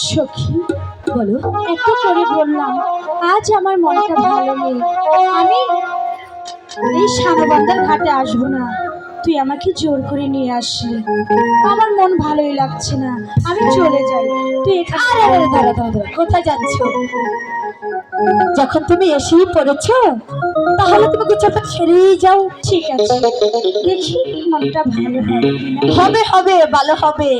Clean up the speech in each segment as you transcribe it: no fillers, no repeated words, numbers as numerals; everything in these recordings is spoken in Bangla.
সখী বলো, একটু করে বললাম আজ আমার মনটা ভালো নেই, আমি এই সানবান্দার ঘাটে আসবো না, তুই আমাকে জোর করে নিয়ে আসলি, আমার মন ভালোই লাগছে না, আমি চলে যাই, তুই এখানে। দাঁড়া দাঁড়া দাঁড়া, কোথায় যাচ্ছ? যখন তুমি এসেই পড়েছো তাহলে তোমাকে চোখটা ছেড়েই যাও। ঠিক আছে, দেখি মনটা ভালো হবে হবে ভালো হবে।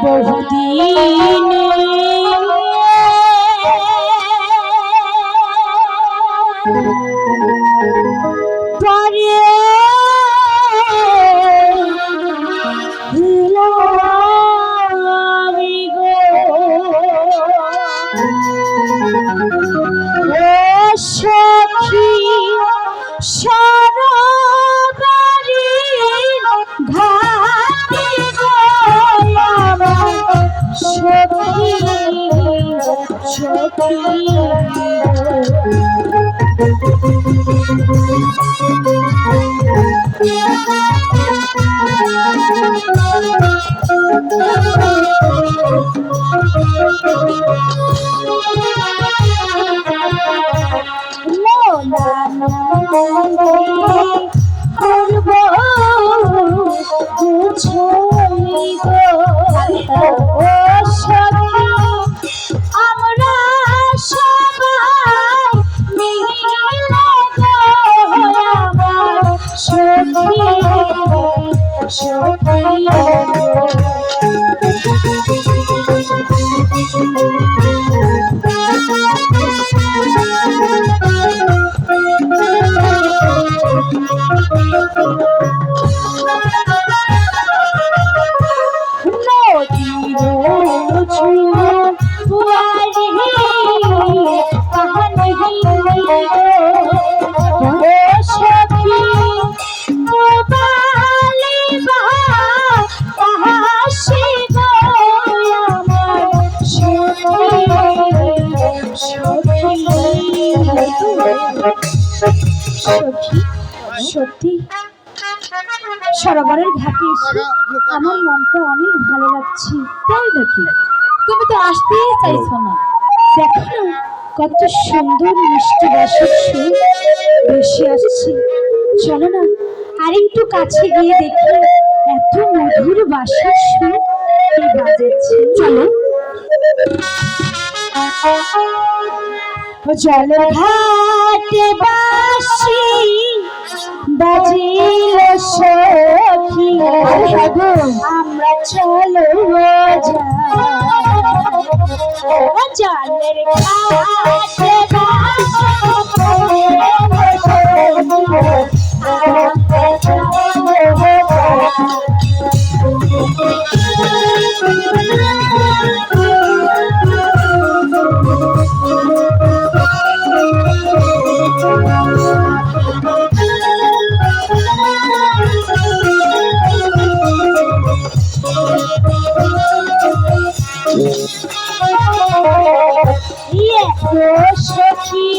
বহুদিন পরে আমি গো সখী সরবারি ঘাটে সখী সখী আমরা সবাই মিলে সখী সখী সত্যি সরোবরের ঘাটে এসে আমার মনটা অনেক ভালো লাগছে। তাই নাকি? তুমি তো আসতেই চাইছো না। দেখো না কত সুন্দর মিষ্টি বাঁশির সুর ভেসে আসছে, চলো না আরেকটু কাছে গিয়ে দেখি এত মধুর বাঁশির সুর কে বাজাচ্ছে। চলো। জলঘাটে বাঁশি বাজিল সখী, আমরা চলো জলের ঘাটে সখী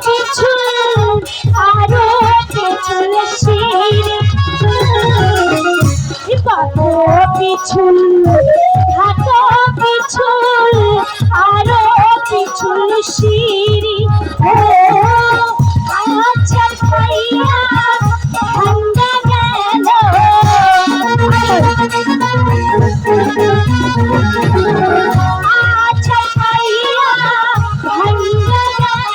পিছু আরো পিছু পাতো পিছু হাতো পিছু আরো পিছু সিঁড়ি ও আচ্ছা খাইয়া ভাঙ্গা গেল আচ্ছা খাইয়া ভাঙ্গা গেল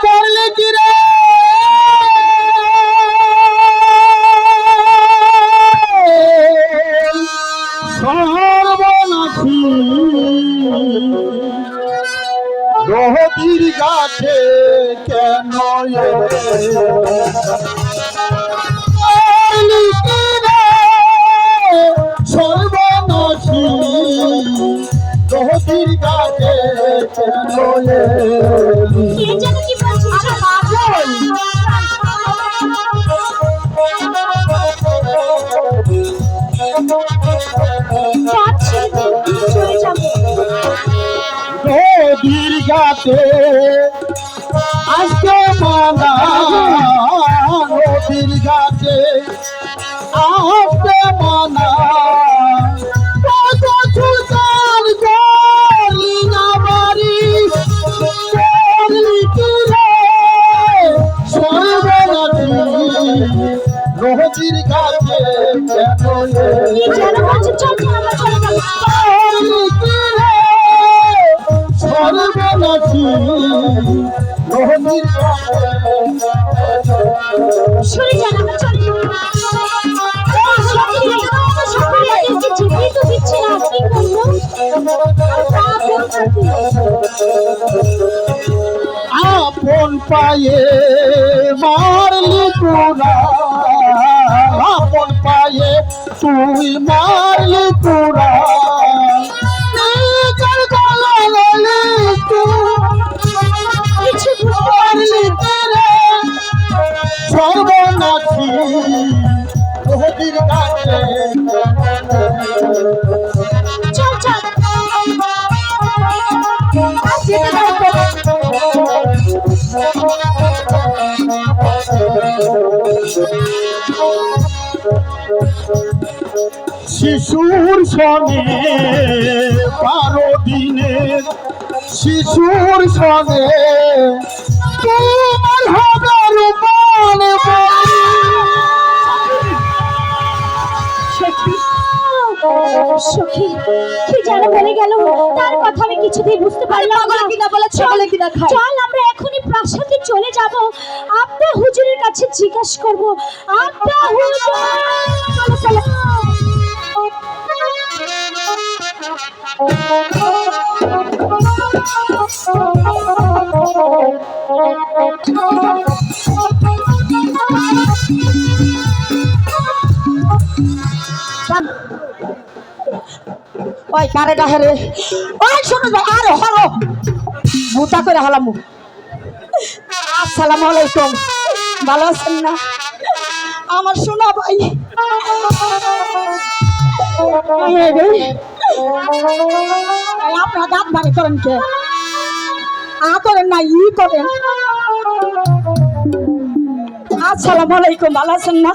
করলে কি রে সর্বনাশী রহতির গাছে কেন সর্বনাশী রহতির গাছে কেন নদীর গাতে আজকে মানা নদীর গাতে আজকে মানা সুলতান করলি না বাড়ি করলি তুলে সর্বনাশী নদীর গাতে সর্বনাশী নদীর সরে যান আমার চলে দিচ্ছে না কি করবো আপন পায়ে মারলি তোরা আপন পায়ে তুই মারলি তোরা নিজের গলা ললি কিছু মারলি তেরে সর্বনাশী নদীর কাছে চল চল শিশুর সনে 12 দিনের শিশুর সনে তোমার হবে রূপান সখী কি যেন বলে গেল তার কথা আমি কিছুতেই বুঝতে পারলাম না কিনা বলে চলে কিনা খাই চল আমরা এখনই প্রাসাদে চলে যাব আব্বা হুজুরের কাছে জিজ্ঞাসা করব আব্বা হুজুর চলো চলো ওই কারে ডাহে রে ওই শোনো ভাই আরে হলো বুতা করে হলাম আসসালামু আলাইকুম ভালো আছেন না আমার শোনা ভাই আপনার দাঁত ভারী করেন কে করেন না ই করেন আসসালামু আলাইকুম ভালো আছেন না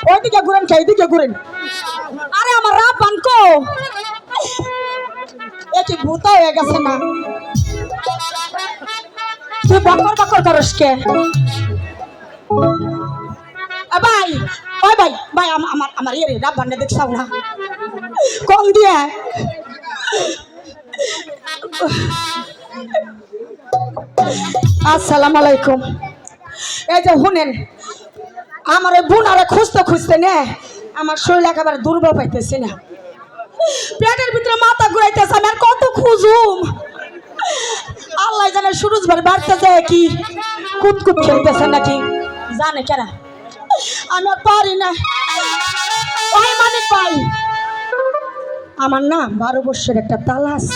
ওইদিকে ঘুরেন কে এইদিকে ঘুরেন আরে আমার রাব বানকো একে ভূতা হয়ে গেছে না তুই বকর বকর করস কে ভাই ওই ভাই ভাই আমার আমার ইয়ে রে রাব বান্ডে দেখছাও না কম দিয়ে আসসালামু আলাইকুম এই যে শুনেন, আমার ওই বোনারে খুঁজতে খুঁজতে নে আমার শরীর একেবারে দুর্বল পাইতেছি না, পেটের ভিতরে মাথা ঘুরাইতেছে, আমি আর কত খুঁজুম। আল্লাহ জানে সুরজ ভাই বাড়তে যায় কি কুতকুত খেলতেছে নাকি জানে কেনা, আমি আর পারি না। ওই মানিক ভাই, আমার না 12 বছর একটা তালা আছে,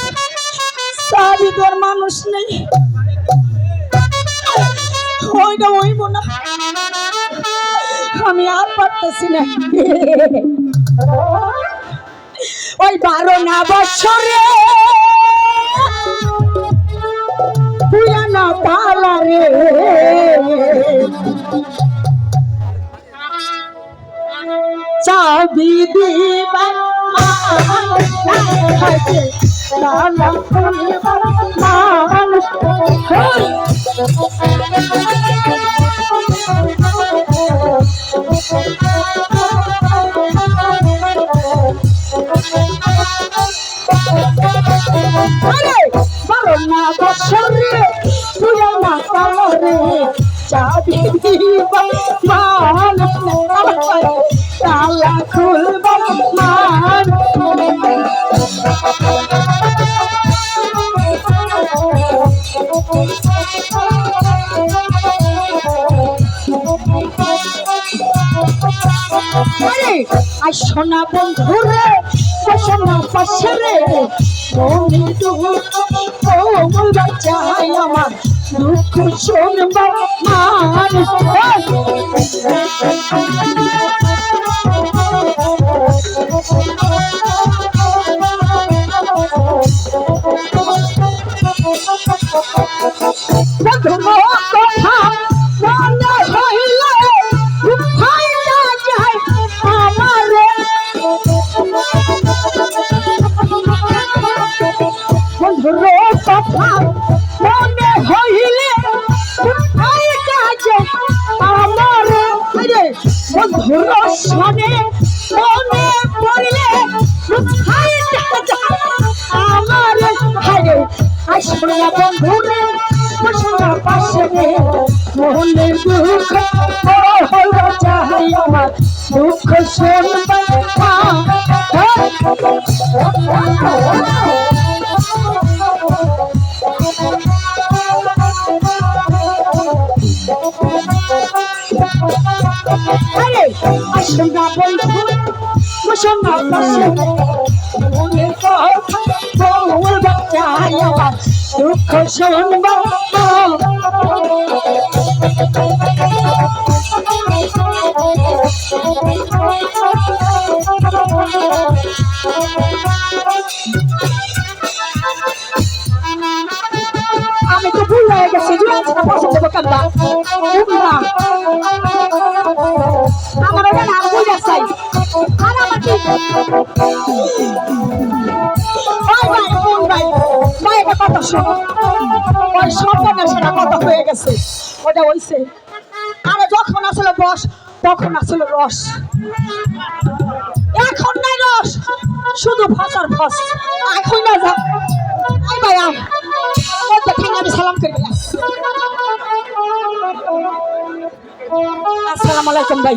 চাবি দেওয়ার মানুষ নেই, ওইটা ওইব না, আমি আর পারতেছি না। ওই 12 বছরে পুরানা তালা রে, চাবি দিবা তালা খুলবা মানুষ। বারোনা বছরে পুরানা তালা রে, চাবি দিবা মানুষ, তালা খুলবা আর সোনা বন্ধু রে, সোনা পাশে রে, কোমল বাচ্চাই আমার দুঃখ শুনবা মানুষ। কথা মনে হইলে বন্ধুর কথা মনে হইলে আমার, বন্ধুর সনে মনে পড়লে আমার, আসলে বন্ধুরে সোনা পাশে মনে দুঃখ চাই আমার দুঃখ শুনবা। আসনা বন্ধু সোনা পাশে মনে বলবা চাই আমার দুঃখ শুনবা। আমি তো ভুল হয়ে গেছি, আমার ওটা নাম ভুল যাচ্ছাই। আর আমার কি ভাই এটা কথা শোনো, ওই সম্পর্কে সেটা কথা হয়ে গেছে, ওটা হইছে। আরে যখন আসলে বস তখন আসলে রস, এখন নাই রস, শুধু ফসার ফস। এখন না যা ভাই আমি সালাম করি। আসসালামু আলাইকুম ভাই।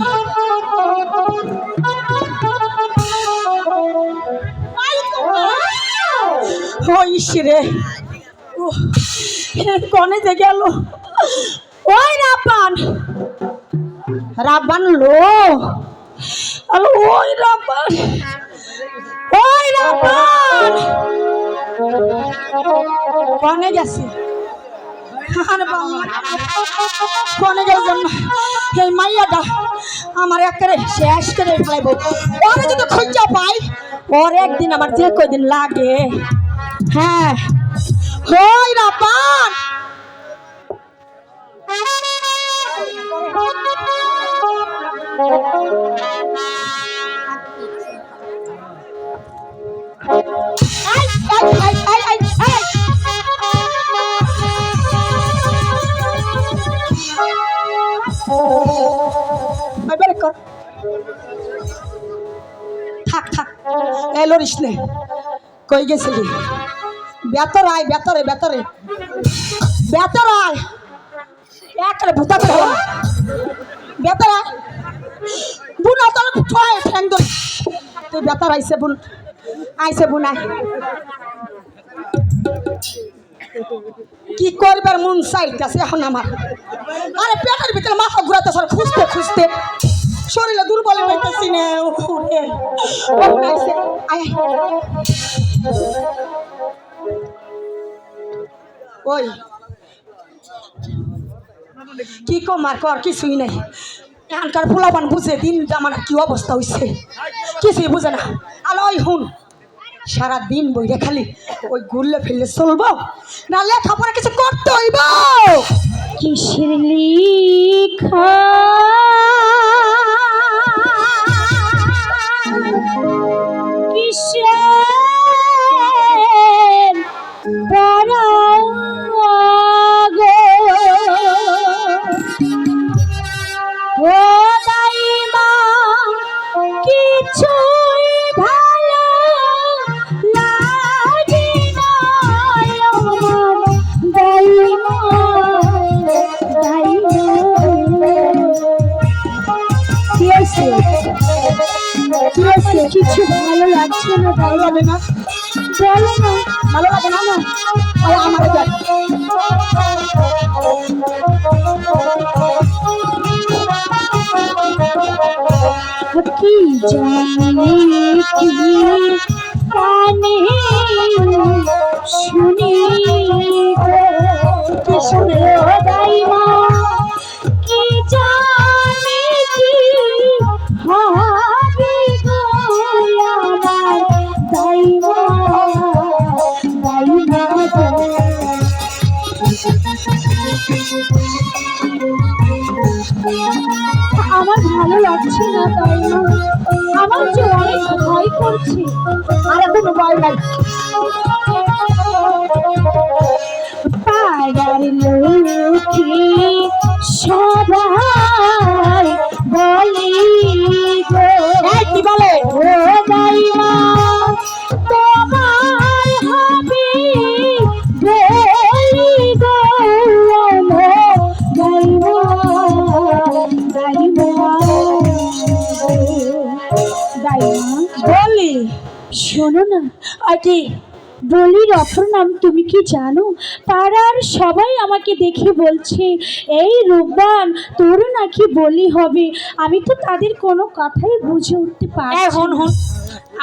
রে কনে যে গেল ওই রাব্বান, রাব্বান লো আলো, ওই রাব্বান, ওই রাব্বান কনে গেছে? কনে গেছেন? এই মাইয়াটা আমার একেবারে শেষ করে ফেলাইব। ওরে যদি খুঁজা পাই, ওর একদিন আমার যে কয়দিন লাগে। হ্যাঁ ওই রাব্বান, থাক থাক এলোরিস নে, কই গেছিলি? বেতর আয়, বেতরে বেতরে বেতর আয়। একটা ভূতা করে হলো বেতারা বুন তোর ছয় ঠ্যাং ধরে তুই বেতার আইসে বুন আয় কি করবার মন চাইতেছে এখন আমার আরে পেটের ভিতরে মাথা ঘুরাতে সর খুঁজতে খুঁজতে শরীরে দুর্বল হইতেছি না ওরে আয় ওই কি কমার কর কিছুই নাই এখানকার পোলাপান বুঝে দিন আমার কি অবস্থা হয়েছে কিছুই বুঝে না আলো ওই হুন সারাদিন বইরে খালি ওই ঘুরলে ফিরলে চলবো না লেখাপড়া কিছু করতে হইব কিসের লিখা কিসের পরাগ ও দাইমা কিছুই ভালো লাগে না আমার দাইমা কি আছে কিছু ভালো লাগছে না ভালো লাগে না চলো না ভালো লাগে না না আমার কি জানি কি কানে শুনি কি শুনে দাইমা কি জানি কি হবে গো আমার দাইমা আমার ভালো লাগছে না তাই না আমার যে অনেক ভয় করছে আর কোনো ভয় নাই পাড়ার লোকে সবাই বলি গো কি বলে ও দাইমা তোমার হবে বলি গো বলি শোনো না আর কি বলির অপর নাম তুমি কি জানো? পাড়ার সবাই আমাকে দেখে বলছে এই রূপবান তোর নাকি বলি হবে। আমি তো তাদের কোনো কথাই বুঝে উঠতে পারছি এখন না। হন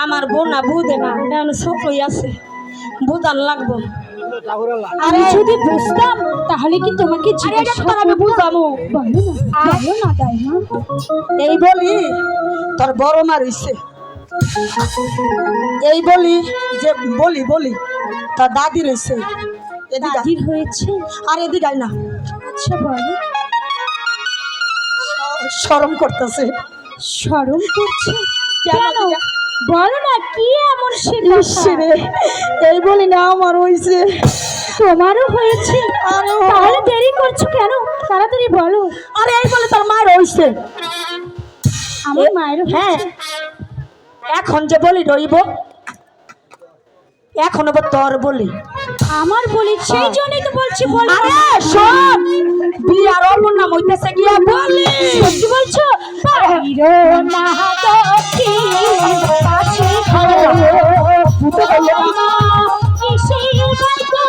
আমার বোন না বুঝে না এখন ছোটই আছে বুঝার লাগবো আমি যদি বুঝতাম তাহলে কি তোমাকে জিজ্ঞাসা আমি বুঝাবো বলো না তাই না এই বলি তোর বড় মা রইছে এই বলি যে বলি বলি তোর দাদি রইছে এদিকে দাদির হয়েছে আর এদিকে আয় না আচ্ছা বলো শরম করতেছে শরম করছে কেন? কেন বলো না কি এমন সে ইসরে এই বলি না আমার হইছে তোমারও হয়েছে তাহলে দেরি করছো কেন তাড়াতাড়ি বলো আরে এই বলে তোর মায়ের হইছে আমার মায়ের হ্যাঁ এখন যে বলি রইব এখন আবার তোর বলি আমার বলি সেই জন্যই তো বলছি বল আরে শোন বিয়ার ওর নাম হইতেছে গিয়া বলি সত্যি বলছো পাইরো না দক্ষি পাশে ঘরে ভূতে বললো কিসে বাইকো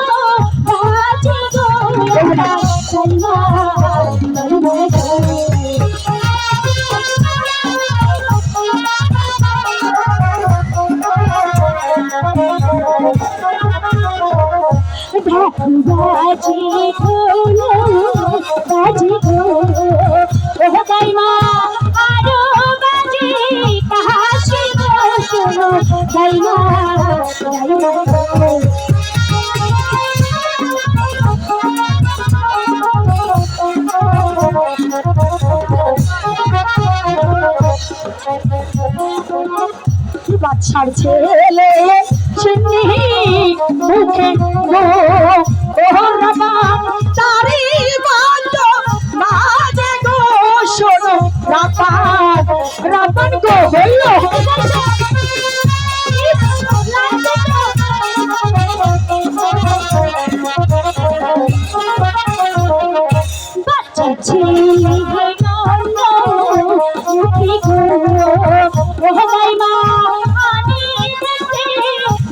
বাজে গো সালমা বাজে ঘোলো বাজে ঘোলো ও দাইমা আরো বাজে কাহাসে গো শোনো দাইমা বাচ্চার ছেলে চিনি মুখে গো ও রাবা তারি বাদ বাজে গো শোনো রাপান রাপান গো হইলো বাচ্চা ছেলে মুখে গো ও মাইমা আমি দেখতে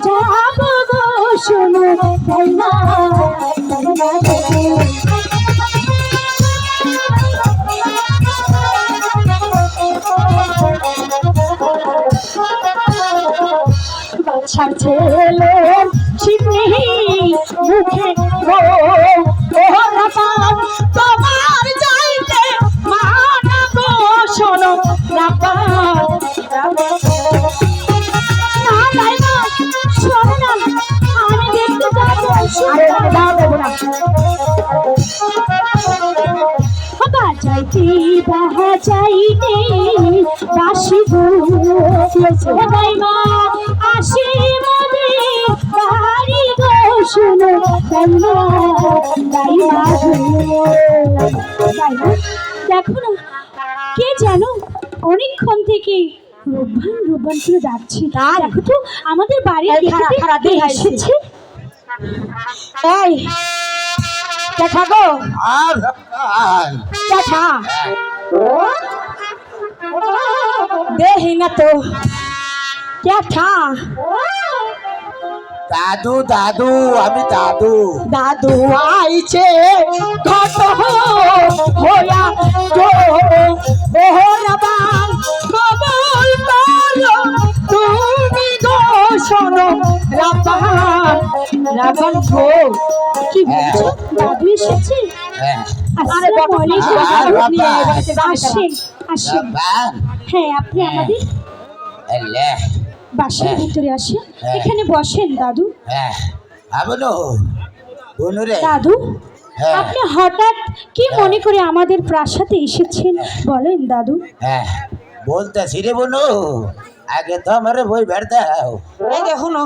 যাব গো শোনো মাইমা বাচ্চার ছেলে চিনি মুখে গো ও রাপান তোমার যাইতে মানা গো শোনো রাপান না মাইমা শোনো না আমি দেখতে যাবো বাজাইতে বাজাইতে বাসি গো মাইমা আসি মনে বাড়ি গো শোনো মাইমা মাইমা দেখো না কে জানো অনেকক্ষণ থেকে রোববান রোববান করে ডাকছি দেখো তো আমাদের বাড়ির গেটে এসেছে এই দেখা গো আর দেখা দেহি না তো দেখা দাদু দাদু আমি দাদু দাদু আইছে ঘট হোয়া গো ওহরাবান কবল করো তুমি গো শোনো রাবান রাবান গো কি বলছো দাদু এসেছে আরে বাবা আসেন আসেন হ্যাঁ আপনি আমাদের বাসার ভিতরে আসেন এখানে বসেন দাদু দাদু আপনি হঠাৎ কি মনে করে আমাদের প্রাসাদে এসেছেন বলেন দাদু বলতেছি রে বোনো আগে তো আমার বই বের দাও এই দেখো না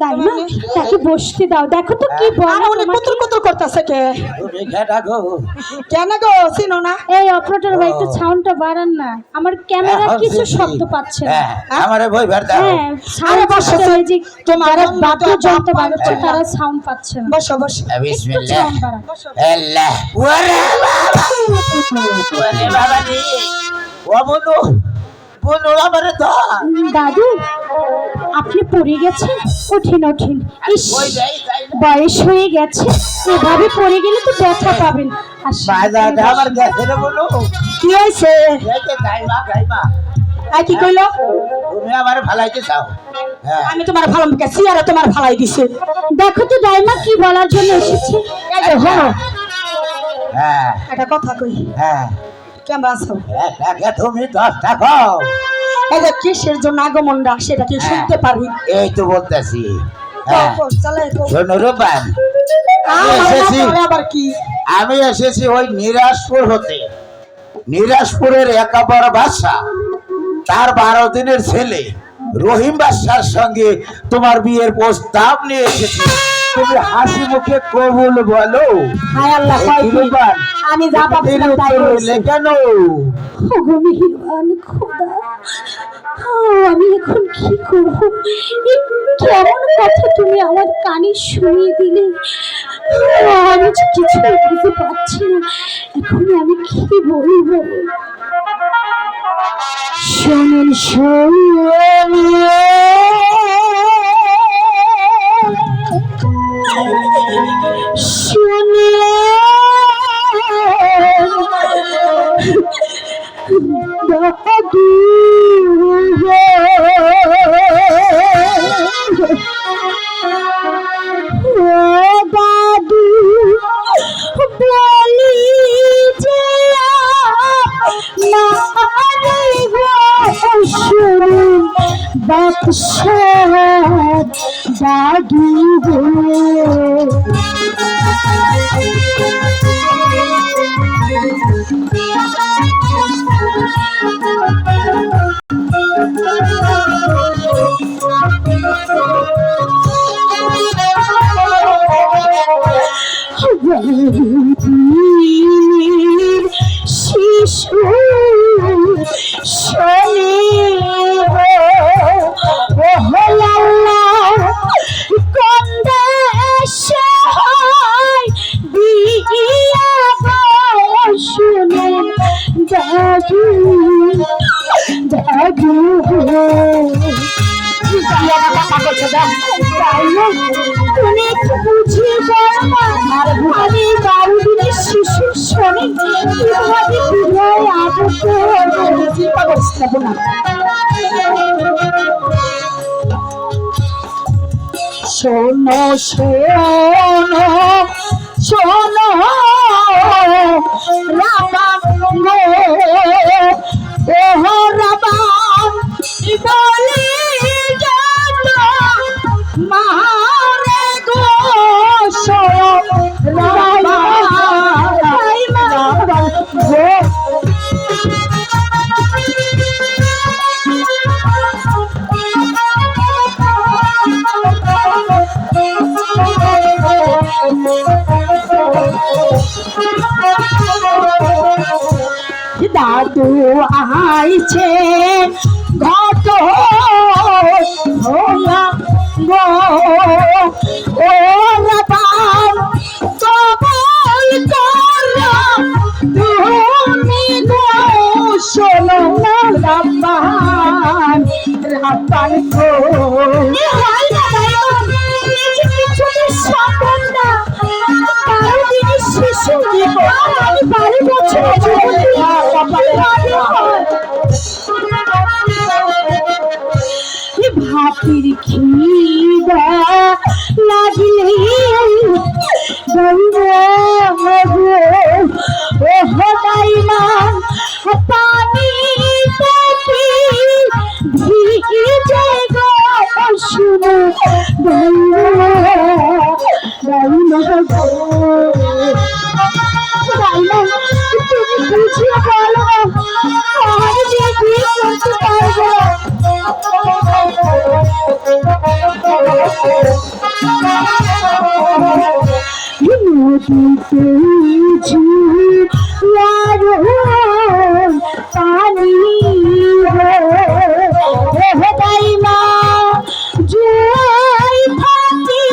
দাইমা তাকে বসতে দাও দেখো তো কি বলে উনি কুতুর কুতুর করতেছে কে তুমি খেটা গো কেন গো চিনো না এই অপারেটর ভাই একটু সাউন্ডটা বাড়ান না আমার ক্যামেরা কিছু শব্দ পাচ্ছে না আমার বই বের দাও হ্যাঁ সাউন্ড পাচ্ছে ওই যে তোমার বাদ্য যন্ত্র বাজাচ্ছে তারা সাউন্ড পাচ্ছে না বসো বসো বিসমিল্লাহ সাউন্ড বাড়ান আল্লাহ ওরে বাবা ওরে বাবা রে ও বোনো বোনো আমার তো দাদু আপনি পড়ে গেছেন ওঠেন ওঠেন ইস ওই যাই যাই বয়স হয়ে গেছে এভাবে পড়ে গেলে তো ব্যথা পাবেন আসেন, বাজারটা আমার গেছে রে বোনো কি হয়েছে এই যে গাইমা আই কি কইলো তুমি আমার ভালাইতে চাও হ্যাঁ আমি তোমার ভালো মুখে সিয়ারে তোমার ভালাই দিছে দেখো তো দাইমা কি বলার জন্য এসেছে এই যে হলো হ্যাঁ একটা কথা কই হ্যাঁ কেমন আছো টাকা তুমি 10 টাকা এই যে কিসের জন্য আগমনটা সেটা কি শুনতে পারি এই তো বলতেছি হ্যাঁ চলে শোনো রূপান আবার কি আমি এসেছি ওই নিরাজপুর হতে নিরাজপুরের একাবার বাদশা তার 12 দিনের ছেলে রহিম বাদশার সঙ্গে তোমার বিয়ের প্রস্তাব নিয়ে এসেছি তুমি হাসি মুখে কবুল বলো হায় আল্লাহ কয় কি? আমি যা ভাবছিলাম তাই হয়েছে। কেন ওগো মেহেরবান খোদা আমি এখন কি করব এই কেমন কথা তুমি আমার কানে শুনিয়ে দিলে আমি যে কিছুই বুঝতে পারছি না এখন আমি কি বলবো শোনেন দাদু দাদু বলি যে শুরু বাদশাহ দাদু শিশু শনি দাদু দাদু তুমি একটু বুঝিয়ে বলো না, আমি 12 দিনের শিশুর সঙ্গে কিভাবে বিবাহে আবদ্ধ হবো? চিন্তা করছি না। শোনো শোনো শোনো রাবান গো, ওহ রাবান বলি যত মারে গো, শোনো রাবান গো। দাদু আইছে ঘট হইয়া গো, ও রাবান কবল কর তুমি গো, শোনো না রাবান রাবান গো। শিশু আমি 12 বছর ভাতির খিদা লাগলে দাইমা পানি ভিজে গো, শুনো দাইমা গো, তুমি বুঝিয়ে বলো আমি যে বিয়ে করতে পারবো। নদীতে ঝুলার পানি দাইমা জুয়াই থাকি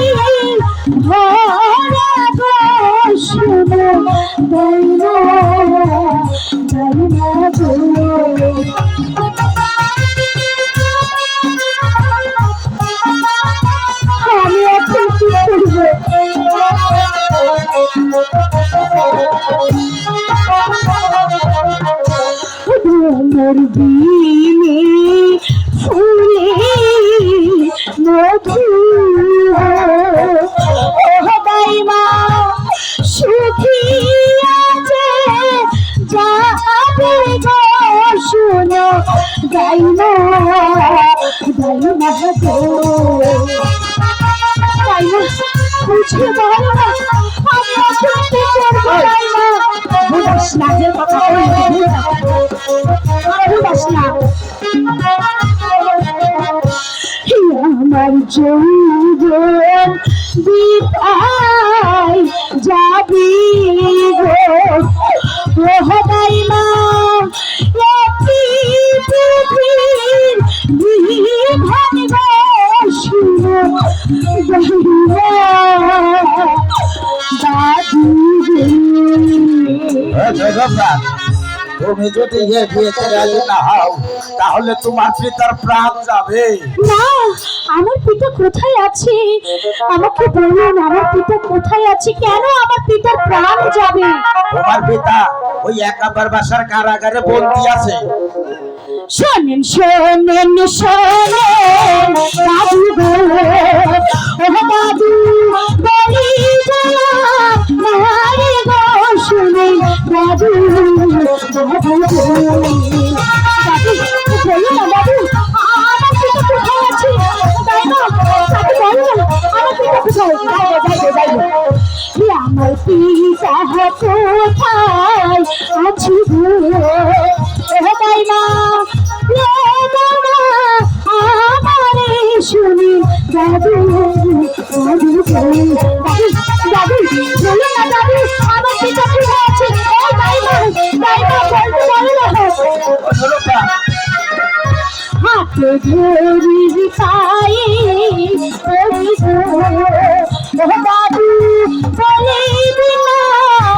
ভরা গো, শুনো দাইমা দাইমা গো। আমি এখন কি করবো? ভ্রমর দিনে ফুলে মধু, ও দাইমা শুকিয়ে যাবে গো, শুনো দাইমা দাইমা গো। দাইমা বুঝে বলো না আমি এখন কি করবো? দাইমা বুঝাস না, যে কথা বলবি বুঝাস না। আমার যৌবন বিদায় যাবি গো, ওহ দাইমা পৃথিবীর বিধান গো, শুনো দাদু। তুমি যদি এ বিয়েতে রাজি না হও তাহলে তোমার পিতার প্রাণ যাবে না। আমার পিতা কোথায় আছে আমাকে বলুন, আমার পিতা কোথায় আছে? কেন আমার পিতার প্রাণ যাবে? তোমার পিতা ওই একাবার বাসার কারাগারে বন্দী আছে। শোনেন শোনেন শোনেন দাদু গো, ও দাদু বলি মারে গো, শুনেন দাদু দাদু দাদু বলো না দাদু আমার পিতা কোথায় আছে? তাই না তাকে বলো না আমার পিতা কোথায়? যাইবে আমার পিতা কোথায় আছে গো, ও তাই না আমারে শুনি দাদু দাদু দাদু দাদু বলো না দাদু আমার পিতা কোথায় আছে? তাই না বলতে বলো না। হাতে ধরি পায়ে দাদু বলে দিনা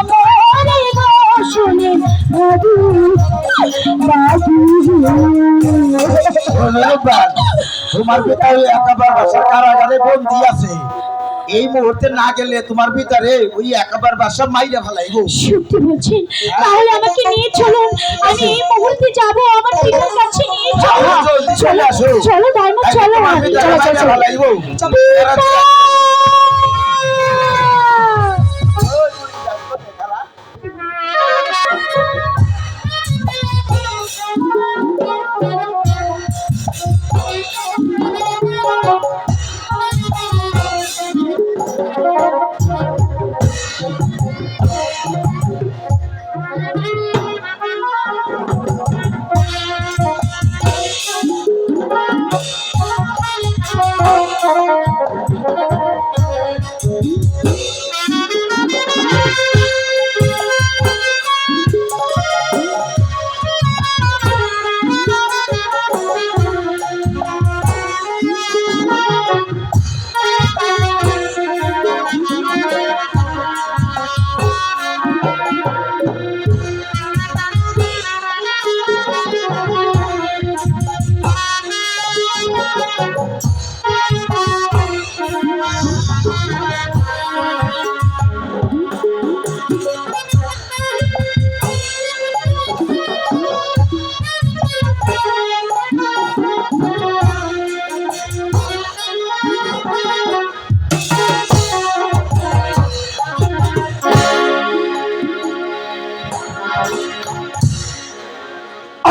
মরে গো, শুনে দাদু জব্বার, তোমার পিতা ওই একাবার বাসার কারাগারে বন্দি আছে। এই মুহূর্তে না গেলে তোমার পিতারে ওই একাবার বাসা মাইরা ফেলাইব। সত্যি বলছেন? তাহলে আমাকে নিয়ে চলুন, আমি এই মুহূর্তে যাব আমার পিতার কাছে নিয়ে চলো। জলদি চলে আসো। চলো ডায়মন্ড, চলো। তোমার পিতারে চলো, মাইরা চলো। ফেলাইব।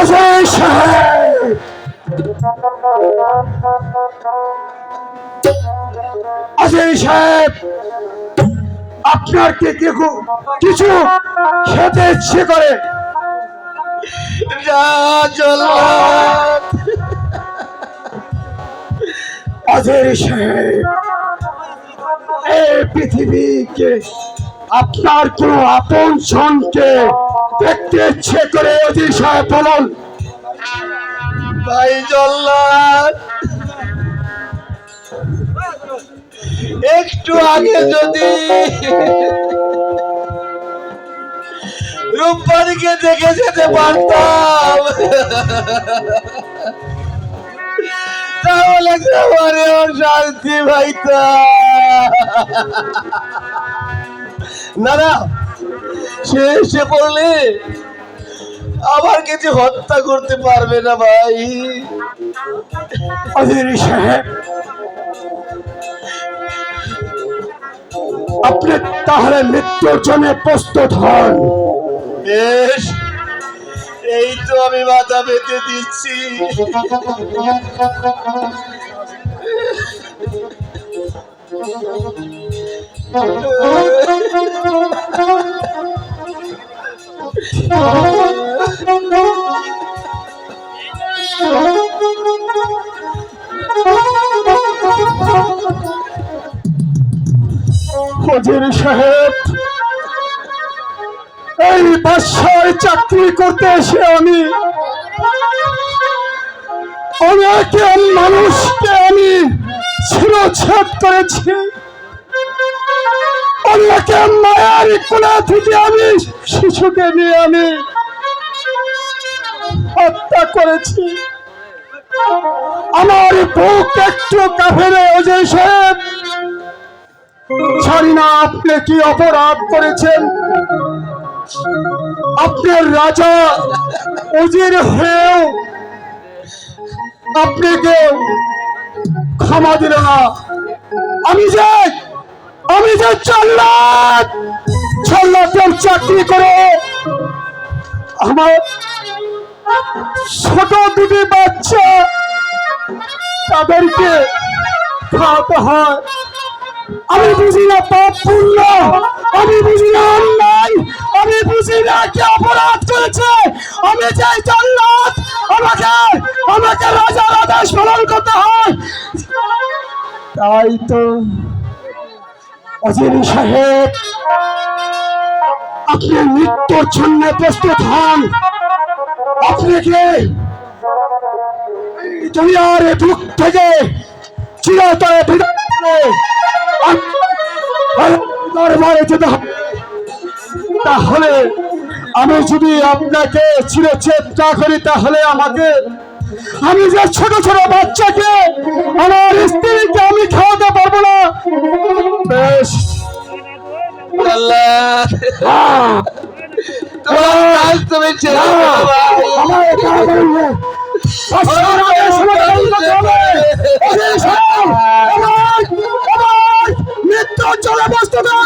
অজয় সাহেব, অজয় সাহেব, আপনার কি কিছু খেতে ইচ্ছে করে? অজয় সাহেব, এই পৃথিবীকে আপনার কোন আপন জনকে দেখতে ইচ্ছে করে? অজয় সাহেব বলুন। ভাই জল্লাদ, একটু আগে যদি রূপবাড়িকে দেখে যেতে পারতাম তাহলে সবারে শান্তি পাইতাম। না না, সে এসে পড়লে আবার কিছু হত্যা করতে পারবে না ভাই। অজয় সাহেব, আপনি তাহলে মৃত্যুর জন্য প্রস্তুত হন। বেশ, এই তো আমি মাথা পেতে দিচ্ছি। অজয় সাহেব, এই বাসায় চাকরি করতে এসে আমি অনেক মানুষকে আমি শিরোচ্ছেদ করেছি, অনেকে মায়ের কোলে থেকে আমি শিশুকে নিয়ে আমি হত্যা করেছি। আমার বুক একটু কাঁপে রে অজয় সাহেব। জানি না আপনি কি অপরাধ করেছেন। আপনার রাজা উজির হয়েও আপনাকে ক্ষমা দিল না। আমি যে জল্লাদের চাকরি করে আমার ছোট দুটি বাচ্চা তাদেরকে খাওয়াতে হয়। আমি বুঝি না পাপ পুণ্য, আমি বুঝি না অন্যায়, আমি বুঝি না কি অপরাধ করেছে। আমি চাই জল্লাদ, আমাকে রাজার আদেশ পালন করতে হয়। তাই তো অজয় সাহেব, আপনি মৃত্যুর জন্য প্রস্তুত হন। আপনাকে দুনিয়ার বুক থেকে চিরতরে বিদায় করে দরবারে যেতে হবে। তাহলে আমি যদি আপনাকে চিরচ্ছেদ না করি তাহলে আমাকে আমি যে ছোট ছোট বাচ্চাকে আমার স্ত্রীকে আমি খাওয়াতে পারবো না। বেশ আল্লাহ আহ, তোমার কাজ তুমি ছেড়ে না, দাও ভাই। আমার এটা বলবে। আজকের আগে সময় বলতে হবে। অধীর সাহেব, আমার মৃত্যু চলে বসতে দাও।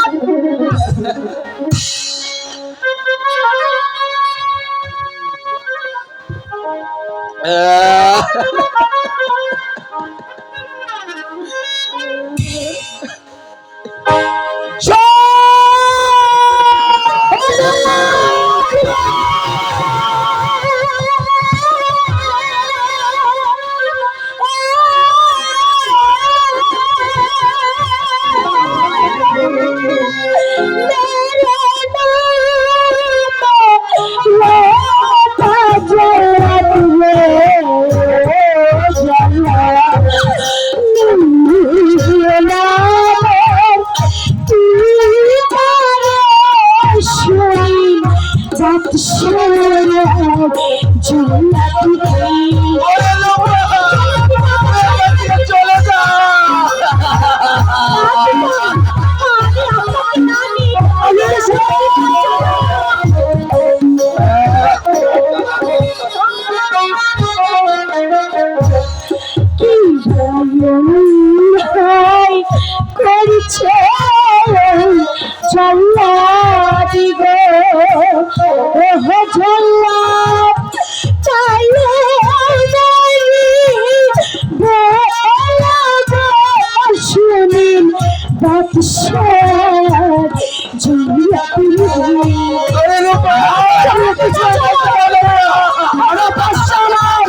চলে যাও। করছে জল্লাদি গো ওহে জল্লাদ চাইলে শুনিন বাদশাহ জল্লাদি ওরে রূপা, আরে বাদশা আমার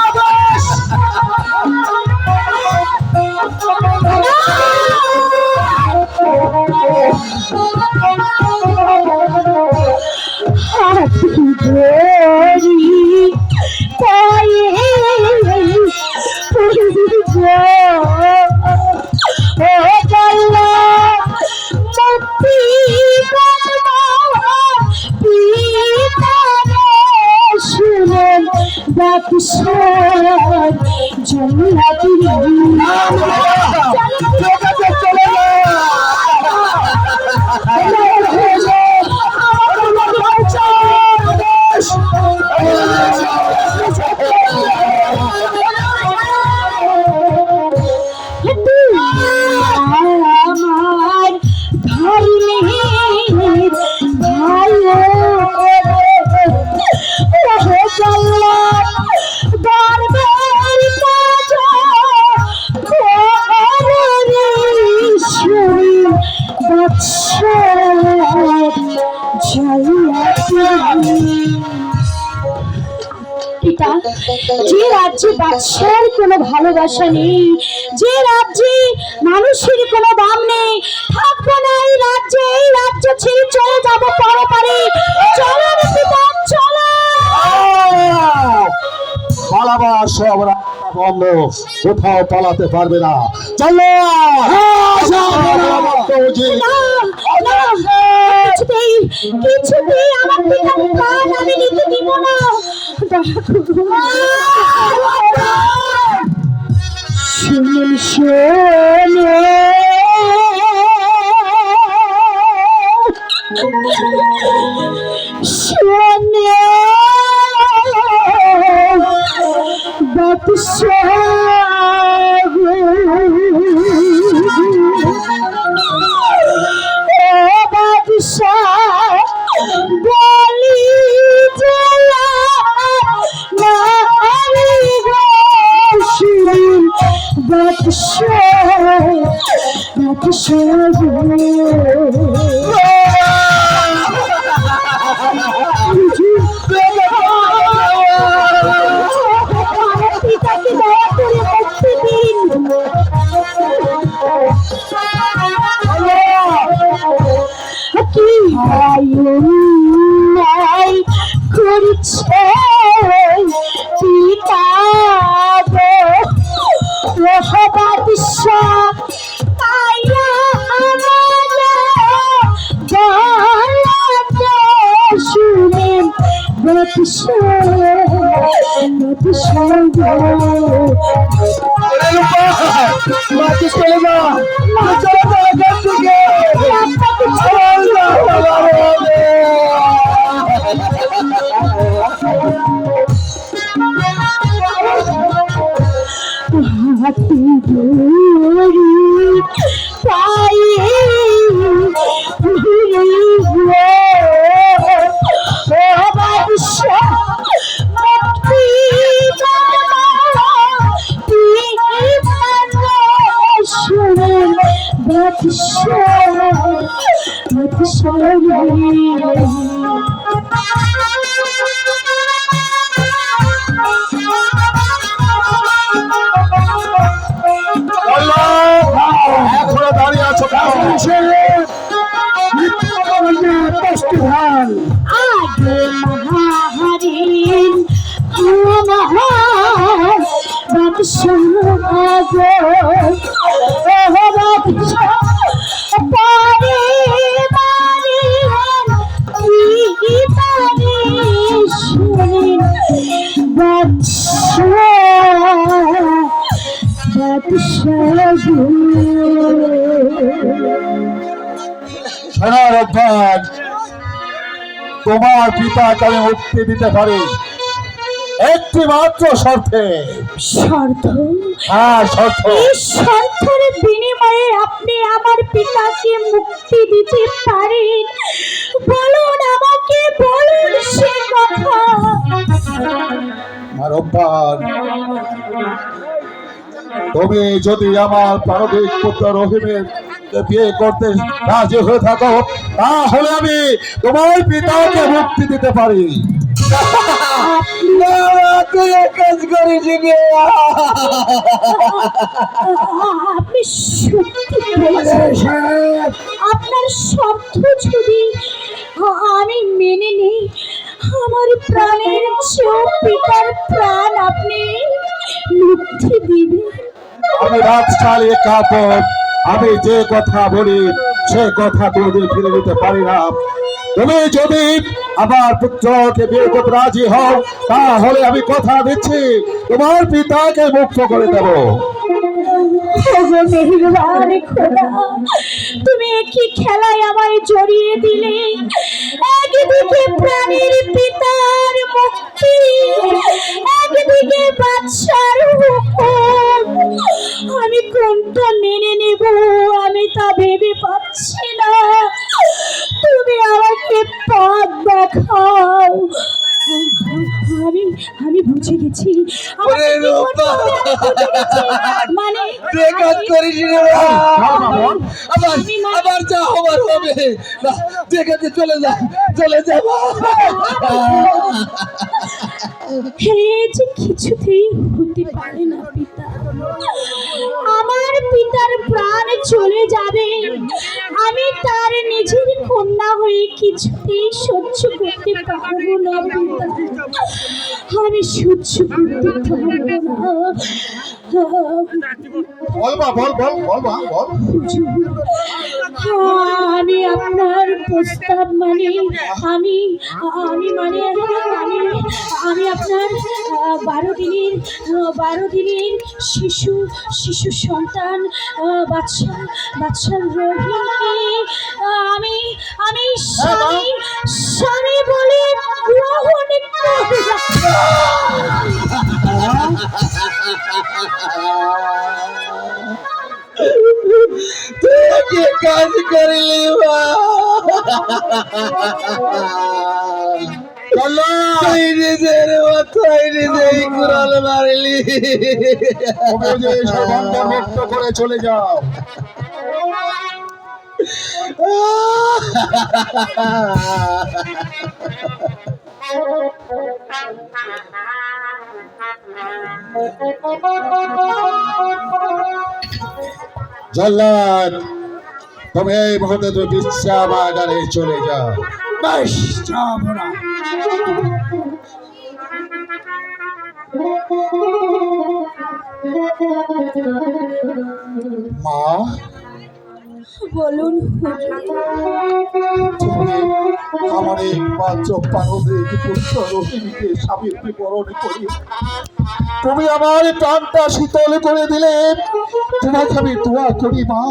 আদেশ। জল্লাদি চলে আমার ধর্মের ভালো দরবার কাজ পিতা, যে রাজ্যে বাদশার কোনো ভালোবাসা নেই, যে রাজ্যে মানুষের কোনো দাম নেই, থাকবো না এই রাজ্যে। এই রাজ্য ছেড়ে চলে যাবো পরপারে। চলো রে পিতা, চলো। পালাবার সব রাস্তা বন্ধ, কোথাও পালাতে পারবে না। চলো না, কিছুতেই আমার পিতার প্রাণ আমি নিতে দিব না। শুনে শুনে বলি পিতাকে দয়া করে মাকে চলে যা, চলে যা এখান থেকে। চল না, বাবা রে। হাতি ধরি পায়ে ঘুরে ও বাদশা মুক্তি শুনুন বাদশা বাদশা এখনো দাঁড়িয়ে আছো কেন? আগে মহাহরিণ মহান বাদশাহ আগো ও বাদশাহ পারে পারে কি পারে শুনিন বাদশাহ বাদশাহ সোনার অভ্যাস, তোমার পিতাকে আমি মুক্তি দিতে পারি একটি মাত্র শর্তে। শর্ত? হ্যাঁ, শর্ত। এই শর্তের বিনিময়ে আপনি আমার পিতাকে মুক্তি দিতে পারেন? বলুন আমাকে, বলুন সে কথা। আমার অভ্যাস, তুমি যদি আমার প্রাণবিক পুত্র রহিমের বিয়ে করতে রাজি হয়ে থাকো, তাহলে আমি তোমার পিতাকে মুক্তি দিতে পারি। আপনি সত্যি বলছেন? আপনার শর্ত যদি আমি মেনে নিই, আমার প্রাণের চেয়েও পিতার প্রাণ আপনি মুক্তি দিবেন? আমি রাজশালী কাপড়, আমি যে কথা বলি সে কথা কোনোদিন ফিরে দিতে পারি না। তুমি যদি আমার পুত্রকে বিয়ে করতে রাজি হও, তাহলে আমি কথা দিচ্ছি তোমার পিতাকে মুক্ত করে দেব। মেহেরবান খোদা, তুমি কি খেলায় আমায় জড়িয়ে দিলে? একদিকে প্রাণের পিতার মুক্তি, একদিকে বাদশার হুকুম। আমি কোনটা মেনে নেব আমি তা ভেবে পাচ্ছি না। তুমি আমাকে পথ দেখাও। আমি আমি বুঝে গেছি। আমাকে কি করতে হবে আমি বুঝে গেছি। মানে আবার যা হবার হবে, যেখানে চলে যা, চলে যাব। যে কিছুতেই হতে পারে না পিতা। আমার পিতার প্রাণ চলে যাবে, আমি তার নিজের কন্যা হয়ে কিছুতেই সহ্য করতে পারবো না পিতা। আমি সহ্য করতে পারবো না। আমি আপনার প্রস্তাব মানে আমি আমি মানে আমি আমি আপনার 12 দিনের শিশু সন্তান বাদশাহ রহিমকে আমি আমি স্বামী বলে গ্রহণ তুই কাজ করলি নিজের মাথায় নিজেই কুড়াল মারলি। মুক্ত করে চলে যাও। জল্লাদ, তুমি এই মুহূর্তে তুমি বিশ্রামাগারে চলে যাও। বেশ, যাবো না। মা, বলুন তুমি আমার একমাত্র পারদের পুত্র রহিমকে স্বামীর বিবরণ করি তুমি আমার প্রাণটা শীতল করে দিলে। তোমাকে আমি দোয়া করি মা,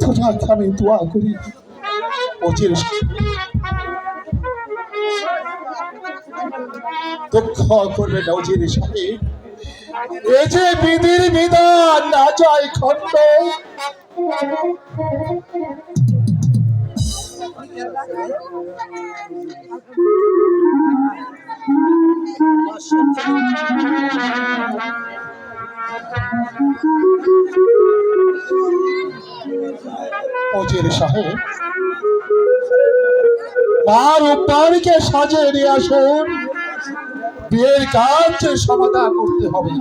তোমাকে আমি দোয়া করি। অচির দুঃখ করবে না অচির সাহেব, এই যে বিধির বিধান না যায় খন্ড। অজির সাহেব, মার উপারকে সাজিয়ে নিয়ে আসুন, বিয়ের কাজ সমাধান করতে হবে।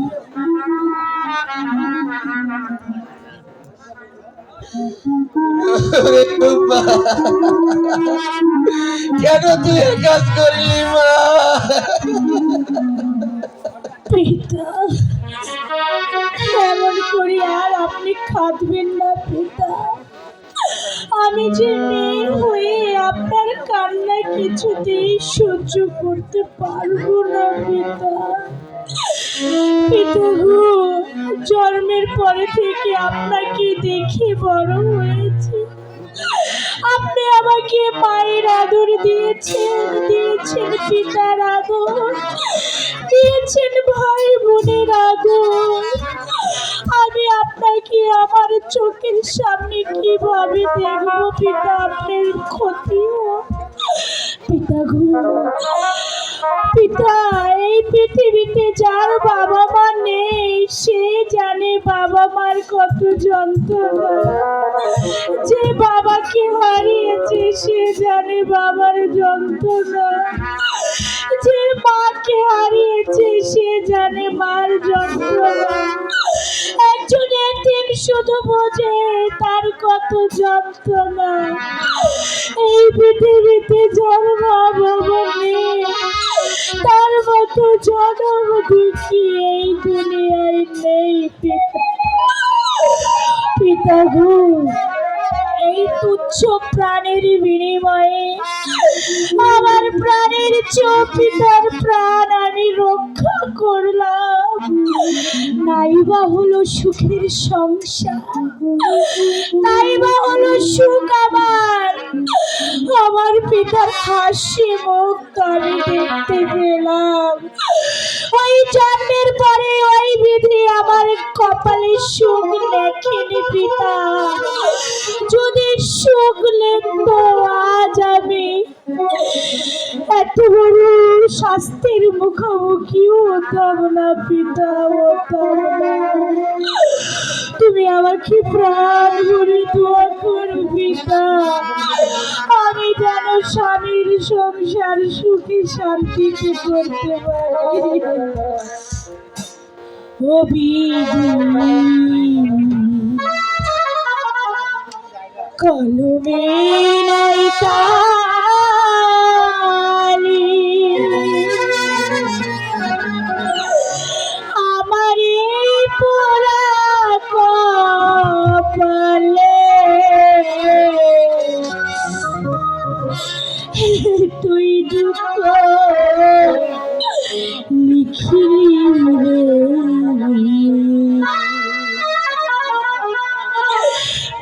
কেন তুই এ কাজ করলি মা? পিতা, এমন করি আর আপনি খাদবেন না পিতা। আমি যে মেয়ে হয়ে আপনার কান্না কিছুতেই সহ্য করতে পারবো না পিতা। পিতা গো, জন্মের পরে থেকে আপনাকে দেখে বড় হয়েছে। আপনি আমাকে মায়ের আদর দিয়েছেন পিতার আদর দিয়েছেন, ভাই বোনের আদর। আমি আপনাকে আমার চোখের সামনে কিভাবে দেখবো পিতা? আপনার ক্ষতি পিতা গো। পিতা, এই পৃথিবীতে যার বাবা মা নেই সে জানে বাবা মার কত যন্ত্রণা। যে বাবাকে হারিয়েছে সে জানে বাবার যন্ত্রণা। যে মাকে হারিয়েছে সে জানে মার যন্ত্রণা। একজন এতিম শুধু বোঝে তার কত যন্ত্রণা। এই পৃথিবীতে যার মা বাবা নেই তার মতো জনম দুঃখী এই দুনিয়ায় নেই পিতা। পিতা গো, এই তুচ্ছ প্রাণের বিনিময়ে আমার প্রাণের চেয়ে পিতার প্রাণ আমি রক্ষা করলাম। নাইবা হলো সুখের সংসার, নাইবা হলো সুখ আমার পিতার হাসি মুখ আমি দেখতে পেলাম। ওই জন্মের পরে ওই বিধি আমার কপালে সুখ লেখেনি পিতা। যদি সুখ লিখতো আজ আমি এত বড় শাস্তির মুখোমুখি হতাম না পিতা, হতাম না। তুমি আমাকে প্রাণ ভরে দোয়া করো পিতা, আমি যেন স্বামীর সংসার সুখে শান্তিতে করতে পারি। ও বিধি কলমে নাই কালি, আমারে পোড়া কপালে তুই দুঃখ লিখিলি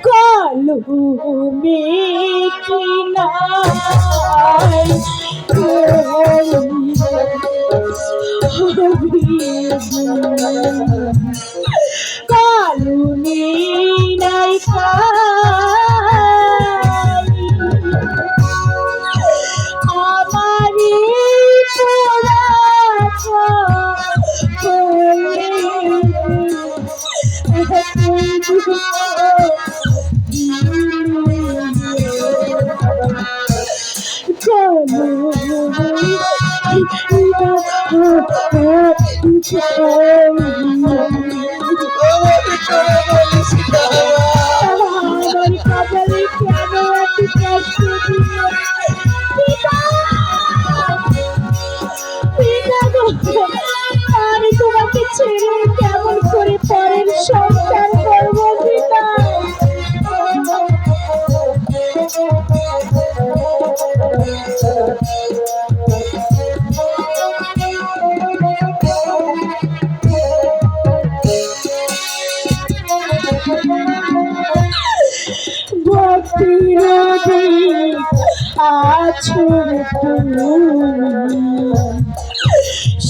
কলমে কি নাই কালুনি নাই আমারি কপালে কেন এত কষ্ট দিল পিতা? পিতা গো, আমি তোমাকে ছেড়ে কেমন করে পরের সংসার করবো পিতা? আছো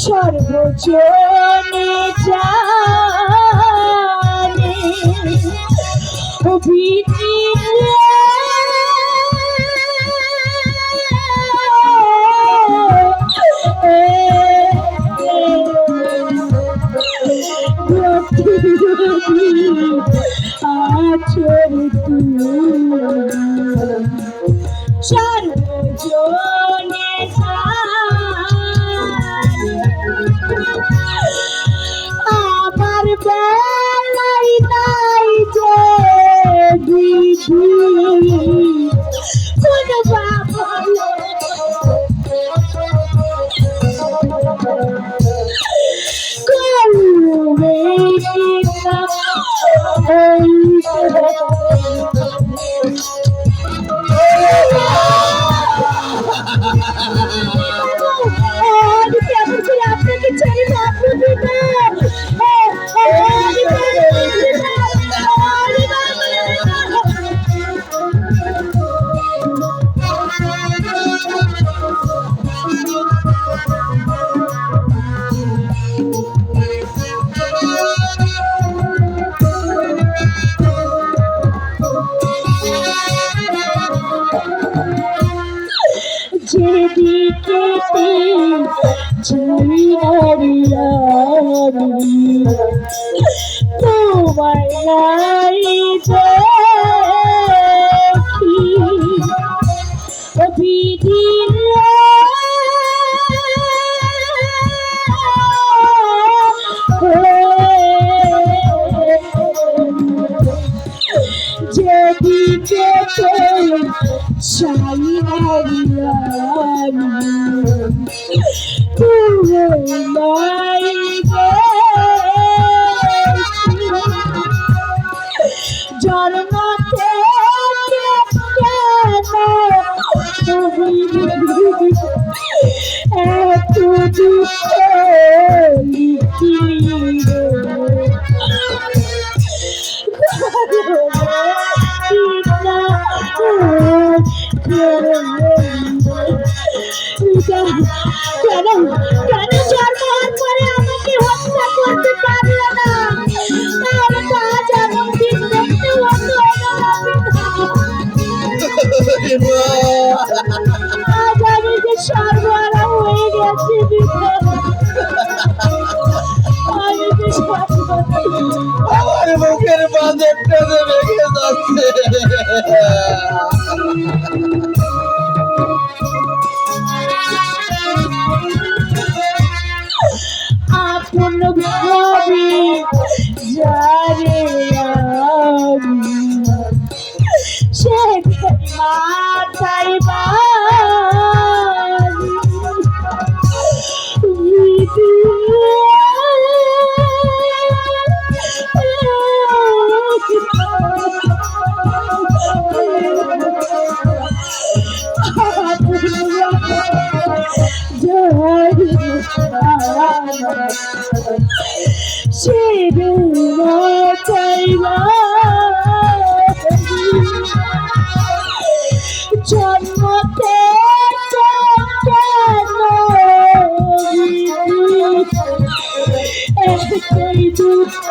সর্বজনে জানে অভিজিৎ আচর সর্বজনে আমার বেলাই নাই যে বিধি কোন বাবা করবে কিনা আপনাকে ছেড়ে থাকবো যেদিকে তোমার নাই দেখি যেদিকে চাই জন্ম এত দুঃখ কেন জন্ম হওয়ার পরে আমাকে হত্যা করতে পারলে না তাহলে তো আজ এমন দিন দেখতে হতো আজ আমি যে সর্বহারা হয়ে গেছি আমি যে আমার মুখের বাজেটটা ভেঙে যাচ্ছে। আপন ভাবে যারে সে মাথায় জন্মতে একটাই দুঃখ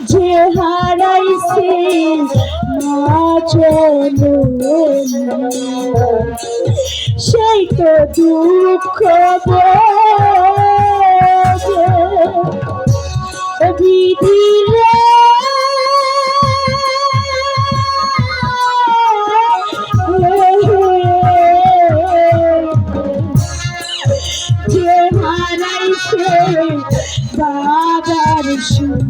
যে হারাইছে মা সেই তো দুঃখ বিধিলে বাবার সুর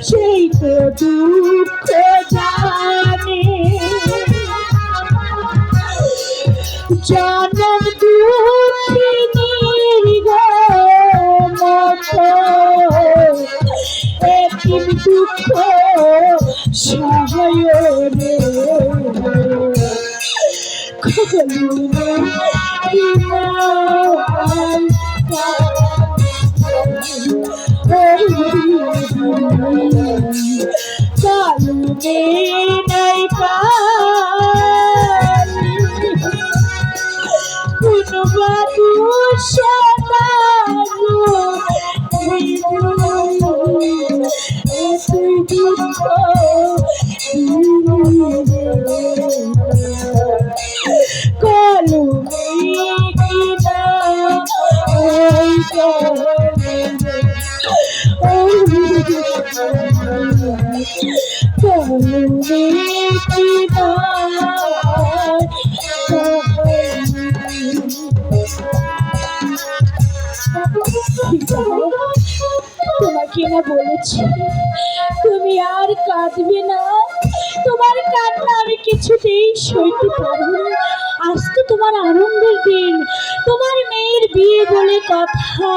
সেই তো দুঃখ জানে জনম দুঃখিনীর মতো একদিন দুঃখ সহায় রে কালুনে নাই কোনো বাদু সাদালু তুই দুঃখ কালুনে কিনা ওই তোমাকে না বলেছি তুমি আর কাঁদবে না, তোমার কান্না আমি কিছুতেই সইতে পারবো না। আজ তো তোমার আনন্দের দিন, তোমার মেয়ের বিয়ে বলে কথা,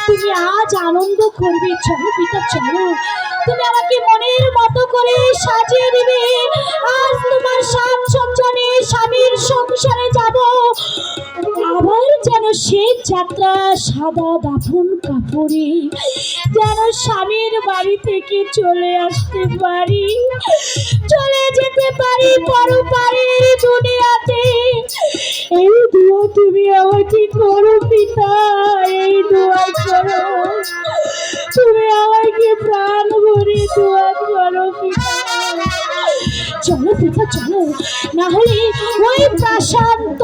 তুমি আজ আনন্দ করবে। চলো পিতা চলো, তুমি আমাকে মনের মতো করে সাজিয়ে দিবে। আজ তোমার সাত সঞ্জনে স্বামীর সংসারে যাব, আবার যেন সেই যাত্রা সাদা দাফন কাপড়ে যেন স্বামীর বাড়ি থেকে চলে আসতে পারি, চলে যেতে পারি পরপারের দুনিয়াতে। এই দোয়া তুমি আমাকে করো পিতা, এই দোয়া করো, তুমি আমাকে প্রাণ ভরে দোয়া করো পিতা। চলো পিতা চলো, না হলে ওই প্রশান্ত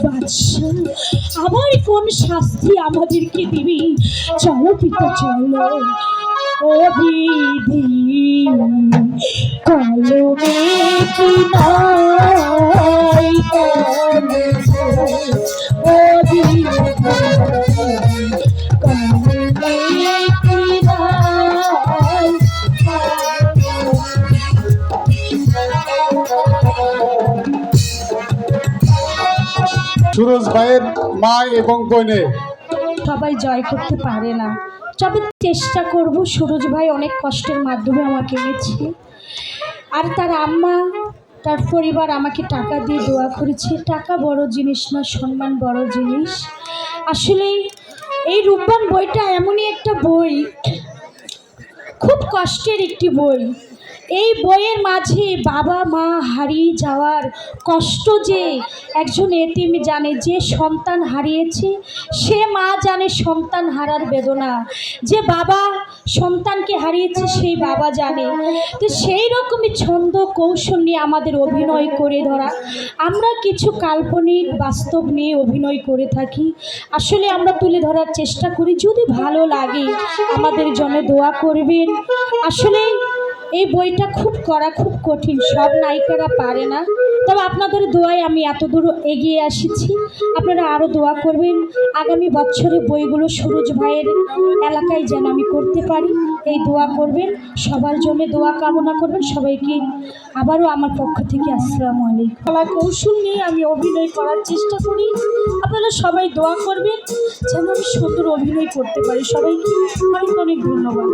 বাদশা আবার কোন শাস্তি আমাদেরকে দিবি। চলো পিতা চলো। ও বিধি কলমে কি নাই কলমে, ও বিধি কলমে কি নাই। সুরজ ভাইয়ের মা এবং বোনে সবাই জয় করতে পারে না, তবে চেষ্টা করব। সুরজ ভাই অনেক কষ্টের মাধ্যমে আমাকে এনেছে, আর তার আম্মা তার পরিবার আমাকে টাকা দিয়ে দোয়া করেছে। টাকা বড় জিনিস না, সম্মান বড় জিনিস। আসলে এই রূপবান বইটা এমনই একটা বই, খুব কষ্টের একটি বই। এই বইয়ের মাঝে বাবা মা হারিয়ে যাওয়ার কষ্ট যে একজন এতিম জানে, যে সন্তান হারিয়েছে সে মা জানে সন্তান হারার বেদনা, যে বাবা সন্তানকে হারিয়েছে সেই বাবা জানে। তো সেই রকমই ছন্দ কৌশল নিয়ে আমাদের অভিনয় করে ধরা, আমরা কিছু কাল্পনিক বাস্তব নিয়ে অভিনয় করে থাকি। আসলে আমরা তুলে ধরার চেষ্টা করি, যদি ভালো লাগে আমাদের জন্য দোয়া করবেন। আসলে এই বইটা খুব করা, খুব কঠিন, সব নায়িকারা পারে না। তবে আপনাদের দোয়ায় আমি এত দূর এগিয়ে আসছি, আপনারা আরও দোয়া করবেন। আগামী বছরে বইগুলো সুরজ ভাইয়ের এলাকায় যেন আমি করতে পারি, এই দোয়া করবেন। সবার জন্য দোয়া কামনা করবেন। সবাইকে আবারও আমার পক্ষ থেকে আসসালামু আলাইকুম। কলা কৌশল নিয়ে আমি অভিনয় করার চেষ্টা করি, আপনারা সবাই দোয়া করবেন যেন আমি সুন্দর অভিনয় করতে পারি। সবাইকে অনেক অনেক ধন্যবাদ।